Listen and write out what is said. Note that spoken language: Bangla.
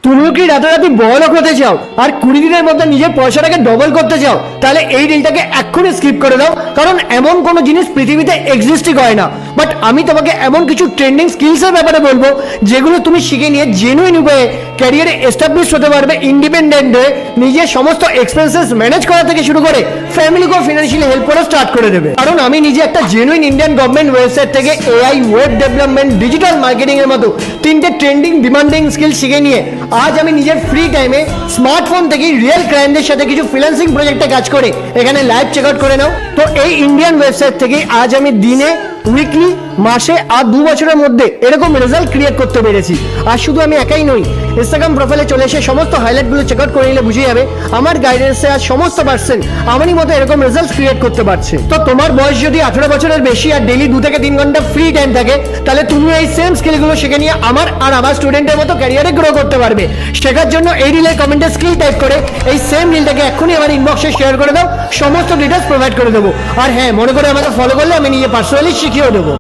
তুমিও কি রাতারাতি বড়লোক হতে চাও আর 20 দিনের মধ্যে নিজের পয়সাটাকে ডবল করতে চাও? তাহলে এই রিলটাকে এক্ষুনি স্কিপ করে দাও, কারণ এমন কোনো জিনিস পৃথিবীতে এক্সিস্টই করে না। বাট আমি তোমাকে এমন কিছু ট্রেন্ডিং স্কিলসের ব্যাপারে বলবো যেগুলো তুমি শিখে নিয়ে জেনুইন উপায়ে ক্যারিয়ারে এস্টাবলিশ হতে পারবে, ইন্ডিপেন্ডেন্ট হয়ে নিজের সমস্ত এক্সপেন্সেস ম্যানেজ করা থেকে শুরু করে ফ্যামিলিকেও ফিনান্সিয়ালি হেল্প করা স্টার্ট করে দেবে। কারণ আমি নিজে একটা জেনুইন ইন্ডিয়ান গভর্নমেন্ট ওয়েবসাইট থেকে AI, web development, digital marketing এর মতো 3টে ট্রেন্ডিং ডিমান্ডিং স্কিল শিখে নিয়ে আজ আমি নিজের ফ্রি টাইমে স্মার্টফোন থেকে রিয়েল ক্লায়েন্টদের সাথে কিছু ফ্রিল্যান্সিং প্রজেক্টে কাজ করে এখানে লাইভ চেক আউট করে নাও। তো এই ইন্ডিয়ান ওয়েবসাইট থেকে আজ আমি দিনে, উইকলি, মাসে আর 2 বছরের মধ্যে এরকম রেজাল্ট ক্রিয়েট করতে পেরেছি। আর শুধু আমি একাই নই, ইনস্টাগ্রাম প্রোফাইলে চলে এসে সমস্ত হাইলাইটগুলো চেক আউট করে নিলে বুঝে যাবে আমার গাইডেন্সে আজ সমস্ত পার্সন আমারই মতো এরকম রেজাল্ট ক্রিয়েট করতে পারছে। তো তোমার বয়স যদি 18 বছরের বেশি আর ডেইলি 2 থেকে 3 ঘন্টা ফ্রি টাইম থাকে, তাহলে তুমি এই সেম স্কিলগুলো শিখে নিয়ে আমার স্টুডেন্টের মতো ক্যারিয়ারে গ্রো করতে পারবে। শেখার জন্য এই রিলের কমেন্টে স্কিল টাইপ করে এই সেম রিলটাকে এক্ষুনি আমার ইনবক্সে শেয়ার করে দাও, সমস্ত ডিটেলস প্রোভাইড করে দেবো। আর হ্যাঁ, মনে করে আমাকে ফলো করলে আমি নিজে পার্সোনালি শিখিয়েও দেবো।